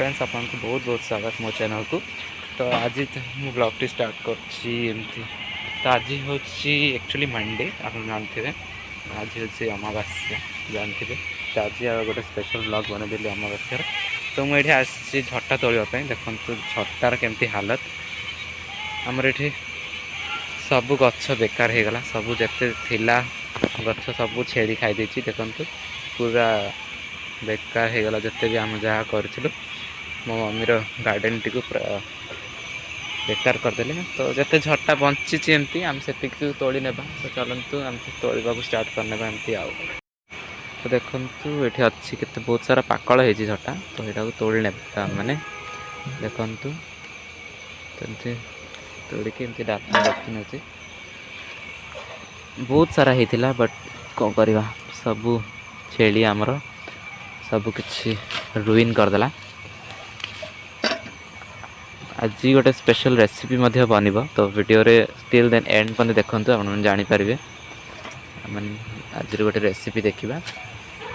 Friends आपको बहुत बहुत स्वागत मो चैनल को। तो आज मु ब्लॉग टी स्टार्ट करती। तो आज हूँ एक्चुअली मंडे आप जानते आज हूँ अमावास्या जानते। तो आज गोटे स्पेशल ब्लॉग बनईदेली अमावास्या। तो मुझे आसी झटा तोड़ापी देखो झटार केमती हालत आमर ये सब गछ बेकार हो गला सब जिते थिला गछ सब छेड़ी खाई देखु पूरा बेकार हो गला जिते भी आम जहाँ करूँ मो मम्मीर गार्डन टी बेकार करदे। तो जिते झटा बंची एमती आम से तोड़ी ने तो चलतु आम तोड़ा स्टार्ट करने एमती आउ। तो देखु ये अच्छी के बहुत सारा पाकल हो झटा तो यहाँ तोड़ी ने मैंने देखु तोड़िकी डाटा रखी नचे बहुत सारा होता बट कौन करवा सबू छेली आमर सब किछि रुइन करदेला। आज गोटे स्पेशल रेसिपी बन तो वीडियो रे स्टिल देन एंड पर देखते आप जानीपारे आज गोटे रेसिपी देखा।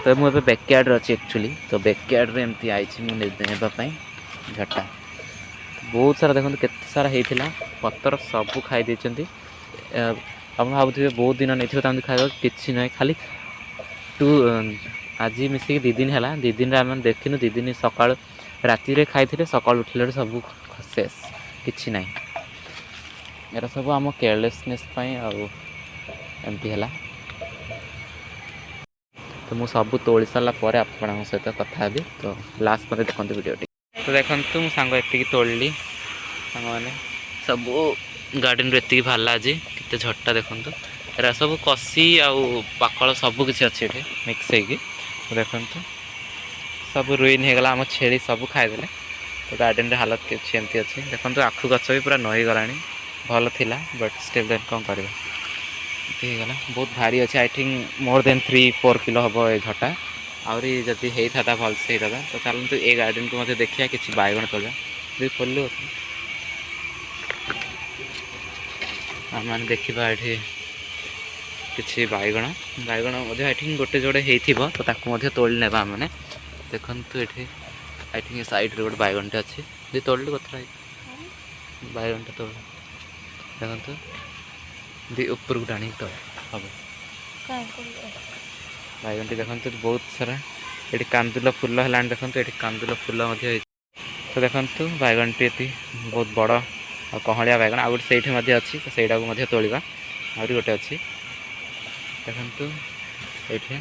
तो मुझे बैकयार्ड अच्छी एक्चुअली तो बैकयार्ड रे एमती आई नापाई झटा बहुत सारा देखो के सारा होता पतर सब खाई देती। आप भावुए बहुत दिन नहीं खाया कि ना खाली टू आज मिसिक 2 दिन है 2 दिन आम देखिनु 2 दिन सका राति खाई सका उठे सब शेष कि ना यार सब आम केयरलेसनेस एमती है। तो मुझे सब तोड़ी सारापर आप सहित कथा भी तो लास्ट मत देखते वीडियो। तो देखु मुझे सांग ये तोड़ली सांग मैंने सब गार्डन एति बाहर आज के झटा देखु एरा सब कसी आकल सब किसी अच्छे ये मिक्स हो देखु सब रुइन होगला आम छेली सब खाईदे। तो गार्डन रे हालत किसी एमती अच्छी देखो आखु गच भी पूरा नई गला भल थिला बट स्टिल देन कौन कर गला बहुत भारी अच्छे I think more than 3-4 kilo हम ये झटा आहरी जदि होता था भल से होता तो चलते ये गार्डन को मतलब देखिए कि बैगण तोड़ा खोल मैंने देखा ये किसी बैगण बैगण आई थिंक गोटे जोड़े हो तो तोड़ी ने मैंने देखु ये आई थिंक साइड रे गोटे बैगणटे अच्छी जी तोड़ कथा बैगणटा तोड़ देखो दी ऊपर को टाणी तोड़ हम बैगणटी देखते बहुत सारा ये कांदुल फुल है देखो ये कांदुल फुल तो देखु बैगणटी ये बहुत बड़ और कहलिया बैगण आ गए से अच्छी तो सहीटा को तोड़ा आहरी गोटे अच्छी देखु ये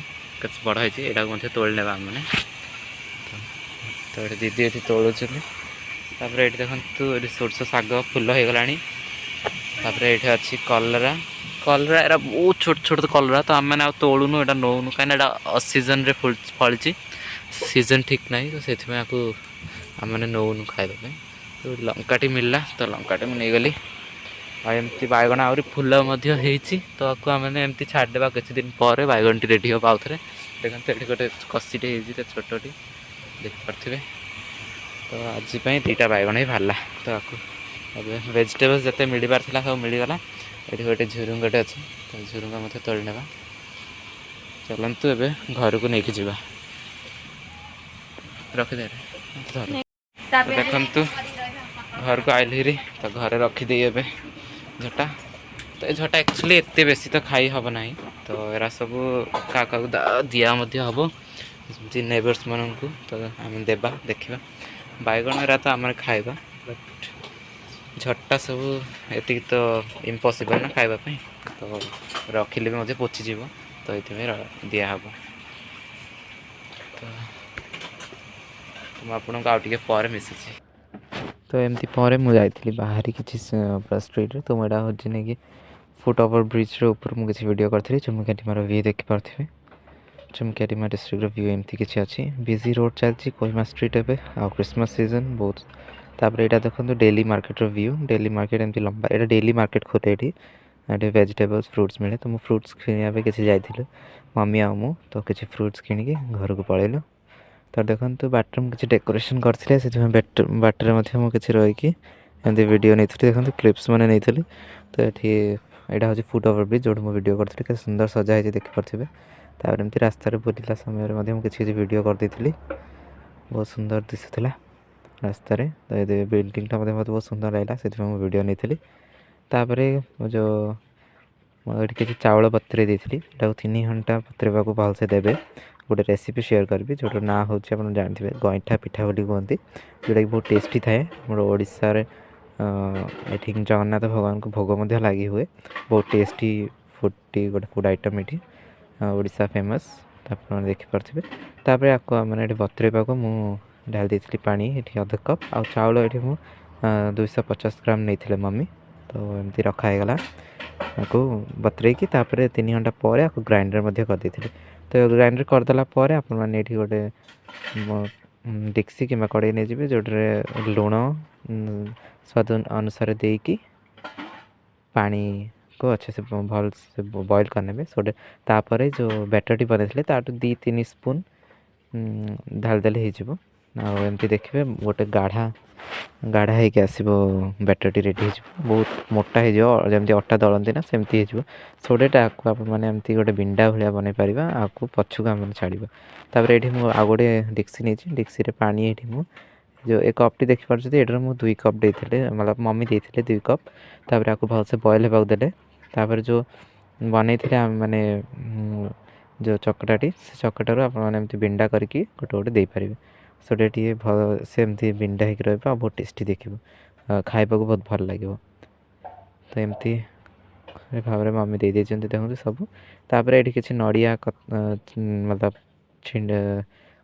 बड़ होती यहाँ तोड़ ने मैंने तो ये दीदी ये तोड़ुच ये देखु ये सोरष शाग फुल हो गला ये अच्छी कलरा कलरा एरा बहुत छोट छोट कलरा तो आम मैंने तोड़ूनु यहाँ नौनु कहीं असीजन रे फली सीजन ठीक ना तो से आम मैंने नौनु खाइबा तो लंकाटी मिलला तो लंकाटी मुझे गली आमती बैगण आहरी फुल तो आपको आम एमती छाड़देवा किसी दिन पर बैगणटी रेडी हम आउ थे देखते ये गोटे कसीटे छोटी देखिपे। तो आज 2टा बैगण ही बाहर तो आपको वेजिटेबल्स जिते मिल पार सब मिलगला ये गोटे झुरुंगटे अच्छे तो झुरुंगा मतलब तोड़ ने चलतु ए घर को लेकिन जावा रखिदे देखु घर को आइली तो घर रखीदे ए झटा तो ये झटा एक्चुअली एत बेसी तो खाई हम ना तो एरा सब क्या दिया हम जी नेबर्स मान को तो आम देवा देखा बैगण एरा तो आम खाइबा बट झटा सब ये तो इम्पॉसिबल ना खावाई तो रखिले भी मुझे पचिज तो ये दिहब तो आपको आउे पर मिसुची। तो एमती पर मुझे बाहर किसी स्ट्रीट रे तो मुझे हूँ कि फुट ओवर ब्रिज ऊपर मुझे किसी वीडियो करी चुमकाटीमार व्यू देखिपे चुमकाटीमा डिस्ट्रिक्ट व्यू एमती किसी अच्छी बिजी रोड चलती कोहिमा स्ट्रीट ए आ क्रिसमस सीजन बहुत तापर यहाँ देखो daily market view daily market एमती लंबा यहाँ डेली मार्केट खोले ये वेजिटेबल्स फ्रुट्स मिले तो मुझे फ्रुट्स किणा किसी जाइलु मम्मी आमु तो किसी फ्रुट्स किणिकी घर को पलैलु। तो देखो बाटर में किसी डेकोरेशन करते बाटर में किसी रहीकि एमती वीडियो नहीं देखो क्लिप्स मैंने नहीं तो ये यहाँ हूँ फुट ओवर ब्रिज जो मुझे वीडियो करी के सुंदर सजा है देखिपे तापर एमती रास्तार बुलला समय किसी वीडियो कर बहुत सुंदर दिशुला ରାସ୍ତାରେ। ତ ଏ ବିଲ୍ଡିଂଟା ମୋତେ ବହୁତ ସୁନ୍ଦର ଲାଗିଲା, ସେଥିପାଇଁ ମୁଁ ଭିଡ଼ିଓ ନେଇଥିଲି। ତାପରେ ଯେଉଁ ଏଠି କିଛି ଚାଉଳ ବତୁରେଇ ଦେଇଥିଲି, ଏଟାକୁ 3 ଘଣ୍ଟା ବତୁରେଇବାକୁ ଭଲସେ ଦେବେ। ଗୋଟେ ରେସିପି ସେୟାର କରିବି, ଯେଉଁଟାର ନାଁ ହେଉଛି ଆପଣ ଜାଣିଥିବେ ଗଇଁଠା ପିଠା ବୋଲି କୁହନ୍ତି, ଯେଉଁଟାକି ବହୁତ ଟେଷ୍ଟି ଥାଏ। ଆମର ଓଡ଼ିଶାରେ ଏଠି ଜଗନ୍ନାଥ ଭଗବାନଙ୍କୁ ଭୋଗ ମଧ୍ୟ ଲାଗି ହୁଏ। ବହୁତ ଟେଷ୍ଟି ଫୁଡ଼୍ଟି ଗୋଟେ ଫୁଡ଼୍ ଆଇଟମ୍ ଏଠି ଓଡ଼ିଶା ଫେମସ୍, ଆପଣ ଦେଖିପାରୁଥିବେ। ତାପରେ ଆକୁ ମାନେ ଏଠି ବତୁରେଇବାକୁ ମୁଁ ଢାଳି ଦେଇଥିଲି ପାଣି ଏଠି 1/2 କପ୍, ଆଉ ଚାଉଳ ଏଠି ମୁଁ 250 ଗ୍ରାମ୍ ନେଇଥିଲେ ମମ୍ମି। ତ ଏମିତି ରଖା ହେଇଗଲା ଆକୁ ବତୁରେଇକି। ତାପରେ 3 ଘଣ୍ଟା ପରେ ଆକୁ ଗ୍ରାଇଣ୍ଡର୍ ମଧ୍ୟ କରିଦେଇଥିଲି। ତ ଗ୍ରାଇଣ୍ଡର୍ କରିଦେଲା ପରେ ଆପଣମାନେ ଏଠି ଗୋଟେ ଡେକ୍ସି କିମ୍ବା କଡ଼େଇ ନେଇଯିବେ, ଯେଉଁଟାରେ ଲୁଣ ସ୍ୱାଦ ଅନୁସାରେ ଦେଇକି ପାଣିକୁ अच्छे से ଭଲସେ ବଏଲ୍ କରିନେବେ। ତାପରେ ଯେଉଁ ବ୍ୟାଟର୍ଟି ବନେଇଥିଲେ ତାଠୁ 2-3 ସ୍ପୁନ୍ ଢାଳିଦେଲେ ହେଇଯିବ। ଆଉ ଏମିତି ଦେଖିବେ ଗୋଟେ ଗାଢ଼ା ହେଇକି ଆସିବ, ବ୍ୟାଟର୍ଟି ରେଡ଼ି ହେଇଯିବ। ବହୁତ ମୋଟା ହେଇଯିବ, ଯେମିତି ଅଟା ଦଳନ୍ତି ନା ସେମିତି ହେଇଯିବ। ସୋଡ଼େଟା ଆକୁ ଆପଣମାନେ ଏମିତି ଗୋଟେ ବିଣ୍ଡା ଭଳିଆ ବନେଇ ପାରିବା, ଆକୁ ପଛକୁ ଆମେ ଛାଡ଼ିବା। ତାପରେ ଏଠି ମୁଁ ଆଉ ଗୋଟେ ଡେକ୍ସି ନେଇଛି, ଡେକ୍ସିରେ ପାଣି ଏଠି ମୁଁ ଯେଉଁ ଏ କପ୍ଟି ଦେଖିପାରୁଛନ୍ତି, ଏଠାରୁ ମୁଁ 2 କପ୍ ଦେଇଥିଲେ, मतलब ମମ୍ମି ଦେଇଥିଲେ 2 କପ୍। ତାପରେ ଆକୁ ଭଲସେ ବଏଲ୍ ହେବାକୁ ଦେଲେ। ତାପରେ ଯେଉଁ ବନେଇଥିଲେ ଆମେ ମାନେ ଯେଉଁ ଚକଟାଟି, ସେ ଚକଟାରୁ ଆପଣମାନେ ଏମିତି ବିଣ୍ଡା କରିକି ଗୋଟେ ଗୋଟେ ଦେଇପାରିବେ। ସେଇଟା ଟିକେ ଭଲ ସେମିତି ବିଣ୍ଡା ହେଇକି ରହିବ, ଆଉ ବହୁତ ଟେଷ୍ଟି ଦେଖିବ, ଖାଇବାକୁ ବହୁତ ଭଲ ଲାଗିବ। ତ ଏମିତି ଭାବରେ ମମ୍ମି ଦେଇଛନ୍ତି, ଦେଖନ୍ତୁ ସବୁ। ତାପରେ ଏଠି କିଛି ନଡ଼ିଆ मतलब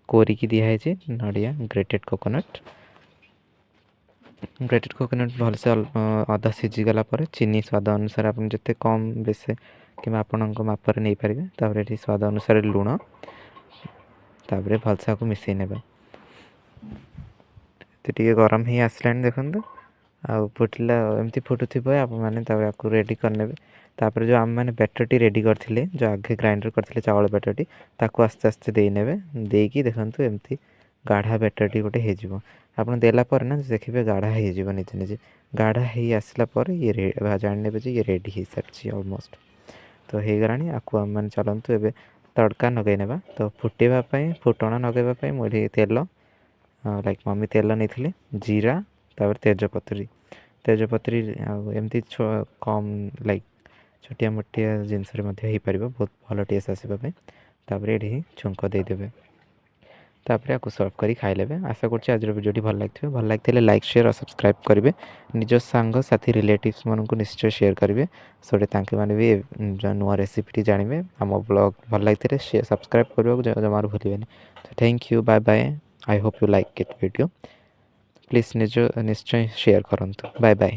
କୋରିକି ଦିଆହେଇଛି, ନଡ଼ିଆ ଗ୍ରେଟେଡ଼୍ କୋକୋନଟ୍ ଭଲସେ ଅଧା ସିଝିଗଲା ପରେ ଚିନି ସ୍ୱାଦ ଅନୁସାରେ ଆପଣ ଯେତେ କମ୍ ବେଶୀ କିମ୍ବା ଆପଣଙ୍କ ମାପରେ ନେଇପାରିବେ। ତାପରେ ଏଠି ସ୍ୱାଦ ଅନୁସାରେ ଲୁଣ, ତାପରେ ଭଲସେ ଆକୁ ମିଶାଇ ନେବା। ଟିକେ ଗରମ ହେଇ ଆସିଲାଣି ଦେଖନ୍ତୁ, ଆଉ ଫୁଟିଲା ଏମିତି ଫୁଟୁଥିବ ଆପଣମାନେ ତାପରେ ଆକୁ ରେଡ଼ି କରିନେବେ। ତାପରେ ଯେଉଁ ଆମେମାନେ ବ୍ୟାଟର୍ଟି ରେଡ଼ି କରିଥିଲେ, ଯେଉଁ ଆଗେ ଗ୍ରାଇଣ୍ଡର୍ କରିଥିଲେ ଚାଉଳ ବ୍ୟାଟର୍ଟି, ତାକୁ ଆସ୍ତେ ଆସ୍ତେ ଦେଇନେବେ। ଦେଇକି ଦେଖନ୍ତୁ ଏମିତି ଗାଢ଼ା ବ୍ୟାଟର୍ଟି ଗୋଟେ ହେଇଯିବ। ଆପଣ ଦେଲା ପରେ ନା ଦେଖିବେ ଗାଢ଼ା ହେଇଯିବ ନିଜେ ନିଜେ। ଗାଢ଼ା ହେଇ ଆସିଲା ପରେ ଜାଣିନେବେ ଯେ ଇଏ ରେଡ଼ି ହେଇସାରିଛି ଅଲମୋଷ୍ଟ। ତ ହେଇଗଲାଣି। ଆକୁ ଆମେମାନେ ଚାଲନ୍ତୁ ଏବେ ତଡ଼କା ଲଗାଇ ନେବା। ତ ଫୁଟାଇବା ପାଇଁ, ଫୁଟଣ ଲଗାଇବା ପାଇଁ ମୁଁ ଏଠି ତେଲ ଲାଇକ୍ ମମ୍ମି ତେଲ ନେଇଥିଲେ, ଜିରା, ତାପରେ ତେଜପତ୍ରୀ ଆଉ ଏମିତି କମ୍ ଲାଇକ୍ ଛୋଟିଆ ମୋଟିଆ ଜିନିଷରେ ମଧ୍ୟ ହେଇପାରିବ, ବହୁତ ଭଲ ଟେଷ୍ଟ ଆସିବା ପାଇଁ। ତାପରେ ଏଠି ଛୁଙ୍କ ଦେଇଦେବେ। ତାପରେ ଆକୁ ସର୍ଭ କରି ଖାଇନେବେ। ଆଶା କରୁଛି ଆଜିର ଭିଡ଼ିଓଟି ଭଲ ଲାଗିଥିବ। ଭଲ ଲାଗିଥିଲେ ଲାଇକ୍, ସେୟାର ଆଉ ସବସ୍କ୍ରାଇବ୍ କରିବେ। ନିଜ ସାଙ୍ଗସାଥି ରିଲେଟିଭ୍ସମାନଙ୍କୁ ନିଶ୍ଚୟ ସେୟାର କରିବେ, ସେଠି ତାଙ୍କେମାନେ ବି ନୂଆ ରେସିପିଟି ଜାଣିବେ। ଆମ ବ୍ଲଗ୍ ଭଲ ଲାଗିଥିଲେ ସବସ୍କ୍ରାଇବ୍ କରିବାକୁ ଜମାରୁ ଭୁଲିବେନି। Thank you, bye bye. I hope you like it ଭିଡ଼ିଓ। ପ୍ଲିଜ୍ ନିଶ୍ଚୟ ସେୟାର କରନ୍ତୁ। Bye bye.